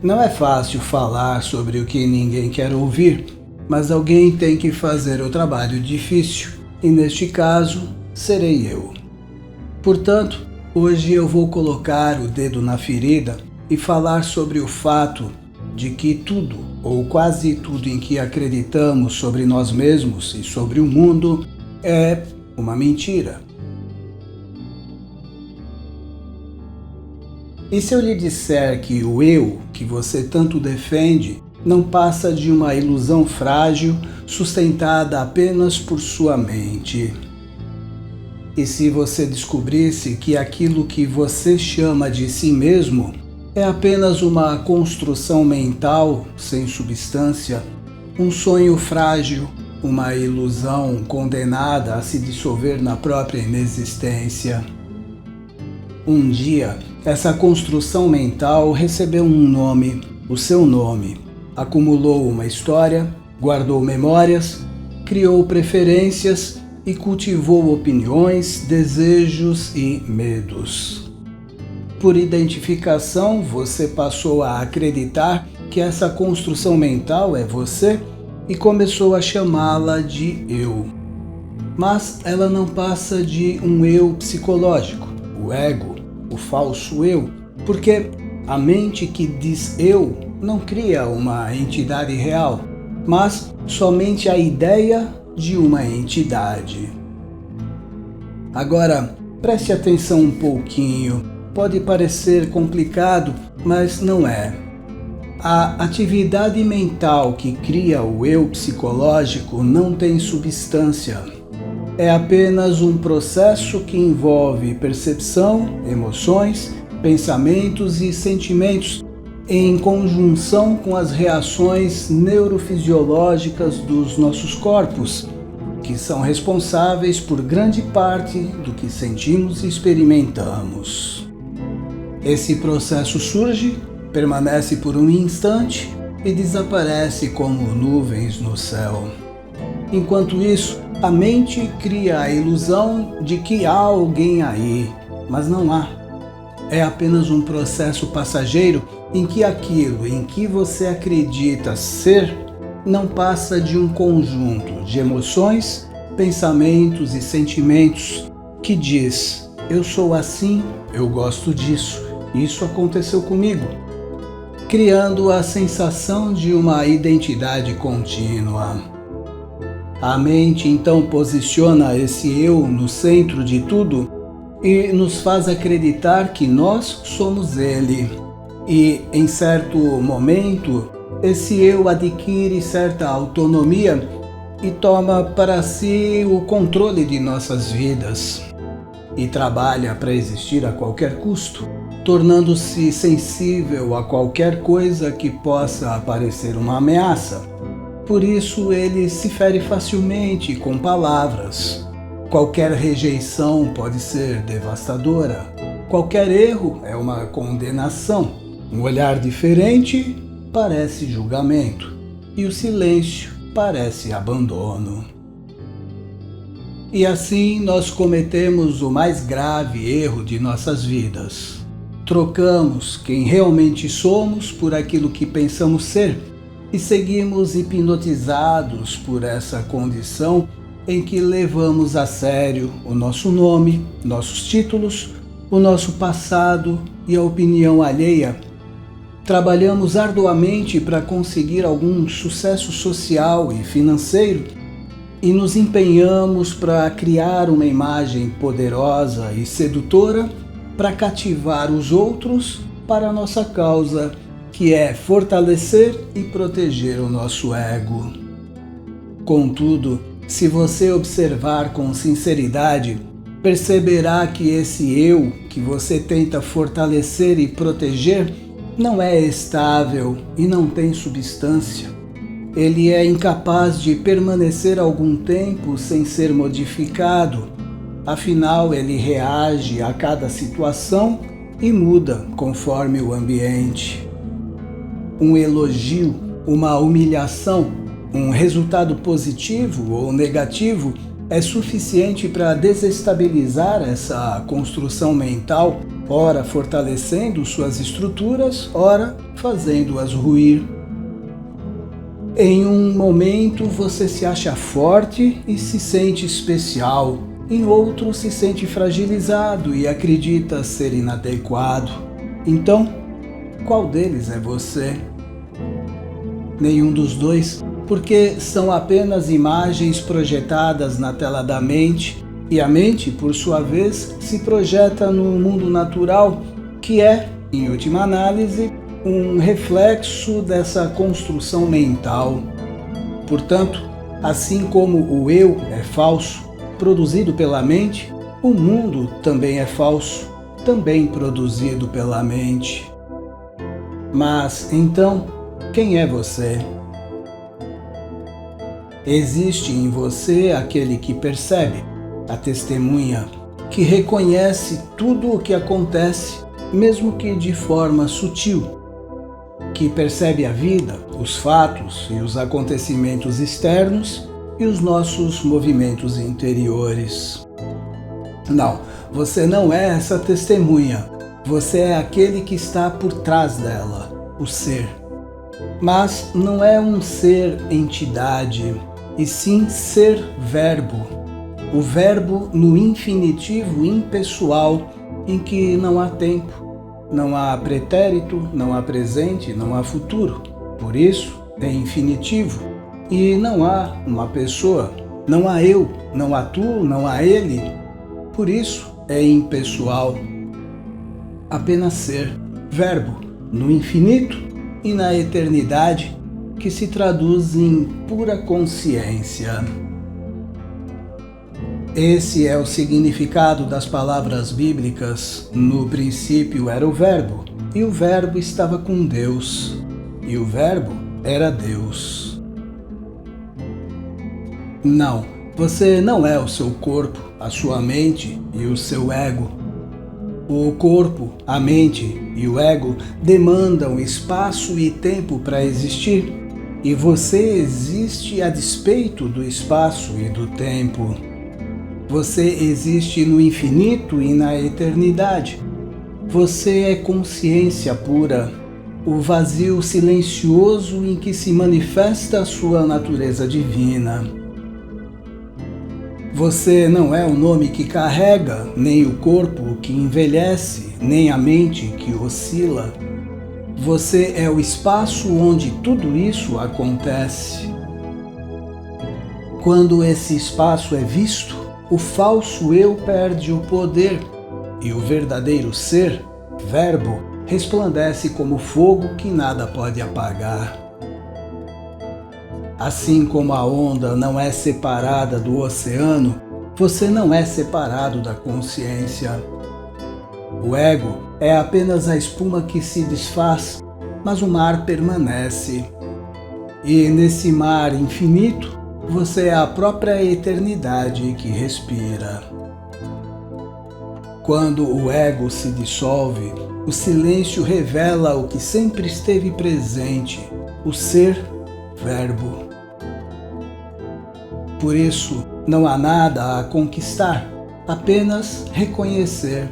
Não é fácil falar sobre o que ninguém quer ouvir, mas alguém tem que fazer o trabalho difícil, e neste caso, serei eu. Portanto, hoje eu vou colocar o dedo na ferida e falar sobre o fato de que tudo, ou quase tudo em que acreditamos sobre nós mesmos e sobre o mundo, é uma mentira. E se eu lhe disser que o eu que você tanto defende não passa de uma ilusão frágil sustentada apenas por sua mente? E se você descobrisse que aquilo que você chama de si mesmo é apenas uma construção mental sem substância, um sonho frágil, uma ilusão condenada a se dissolver na própria inexistência? Um dia, essa construção mental recebeu um nome, o seu nome, acumulou uma história, guardou memórias, criou preferências e cultivou opiniões, desejos e medos. Por identificação, você passou a acreditar que essa construção mental é você e começou a chamá-la de eu. Mas ela não passa de um eu psicológico, o ego, o falso eu, porque a mente que diz eu não cria uma entidade real, mas somente a ideia de uma entidade. Agora, preste atenção um pouquinho. Pode parecer complicado, mas não é. A atividade mental que cria o eu psicológico não tem substância. É apenas um processo que envolve percepção, emoções, pensamentos e sentimentos em conjunção com as reações neurofisiológicas dos nossos corpos, que são responsáveis por grande parte do que sentimos e experimentamos. Esse processo surge, permanece por um instante e desaparece como nuvens no céu. Enquanto isso, a mente cria a ilusão de que há alguém aí, mas não há. É apenas um processo passageiro em que aquilo em que você acredita ser não passa de um conjunto de emoções, pensamentos e sentimentos que diz: eu sou assim, eu gosto disso, isso aconteceu comigo, criando a sensação de uma identidade contínua. A mente então posiciona esse eu no centro de tudo e nos faz acreditar que nós somos ele. E, em certo momento, esse eu adquire certa autonomia e toma para si o controle de nossas vidas. E trabalha para existir a qualquer custo, tornando-se sensível a qualquer coisa que possa parecer uma ameaça. Por isso ele se fere facilmente com palavras. Qualquer rejeição pode ser devastadora. Qualquer erro é uma condenação. Um olhar diferente parece julgamento. E o silêncio parece abandono. E assim nós cometemos o mais grave erro de nossas vidas. Trocamos quem realmente somos por aquilo que pensamos ser e seguimos hipnotizados por essa condição em que levamos a sério o nosso nome, nossos títulos, o nosso passado e a opinião alheia. Trabalhamos arduamente para conseguir algum sucesso social e financeiro e nos empenhamos para criar uma imagem poderosa e sedutora para cativar os outros para a nossa causa, que é fortalecer e proteger o nosso ego. Contudo, se você observar com sinceridade, perceberá que esse eu que você tenta fortalecer e proteger não é estável e não tem substância. Ele é incapaz de permanecer algum tempo sem ser modificado. Afinal, ele reage a cada situação e muda conforme o ambiente. Um elogio, uma humilhação, um resultado positivo ou negativo é suficiente para desestabilizar essa construção mental ora fortalecendo suas estruturas, ora fazendo-as ruir. Em um momento você se acha forte e se sente especial, em outro se sente fragilizado e acredita ser inadequado. Então, qual deles é você? Nenhum dos dois, porque são apenas imagens projetadas na tela da mente, e a mente, por sua vez, se projeta no mundo natural, que é, em última análise, um reflexo dessa construção mental. Portanto, assim como o eu é falso, produzido pela mente, o mundo também é falso, também produzido pela mente. Mas, então, quem é você? Existe em você aquele que percebe, a testemunha, que reconhece tudo o que acontece, mesmo que de forma sutil, que percebe a vida, os fatos e os acontecimentos externos e os nossos movimentos interiores. Não, você não é essa testemunha, você é aquele que está por trás dela, o ser. Mas não é um ser entidade, e sim ser verbo. O verbo no infinitivo impessoal, em que não há tempo, não há pretérito, não há presente, não há futuro. Por isso, é infinitivo. E não há uma pessoa, não há eu, não há tu, não há ele. Por isso, é impessoal. Apenas ser, verbo, no infinito e na eternidade, que se traduz em pura consciência. Esse é o significado das palavras bíblicas. No princípio era o Verbo, e o Verbo estava com Deus, e o Verbo era Deus. Não, você não é o seu corpo, a sua mente e o seu ego. O corpo, a mente e o ego demandam espaço e tempo para existir, e você existe a despeito do espaço e do tempo. Você existe no infinito e na eternidade. Você é consciência pura, o vazio silencioso em que se manifesta a sua natureza divina. Você não é o nome que carrega, nem o corpo que envelhece, nem a mente que oscila. Você é o espaço onde tudo isso acontece. Quando esse espaço é visto, o falso eu perde o poder e o verdadeiro ser, verbo, resplandece como fogo que nada pode apagar. Assim como a onda não é separada do oceano, você não é separado da consciência. O ego é apenas a espuma que se desfaz, mas o mar permanece. E nesse mar infinito, você é a própria eternidade que respira. Quando o ego se dissolve, o silêncio revela o que sempre esteve presente, o ser verbo. Por isso, não há nada a conquistar, apenas reconhecer.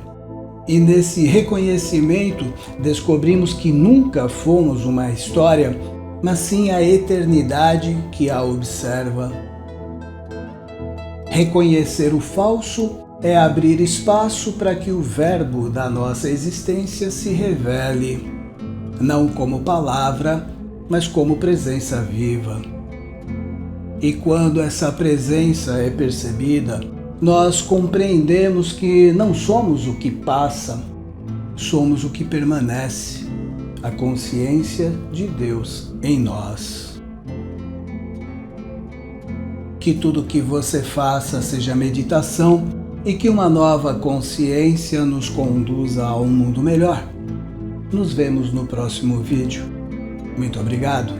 E nesse reconhecimento, descobrimos que nunca fomos uma história, mas sim a eternidade que a observa. Reconhecer o falso é abrir espaço para que o verbo da nossa existência se revele, não como palavra, mas como presença viva. E quando essa presença é percebida, nós compreendemos que não somos o que passa, somos o que permanece, a consciência de Deus em nós. Que tudo que você faça seja meditação e que uma nova consciência nos conduza a um mundo melhor. Nos vemos no próximo vídeo. Muito obrigado.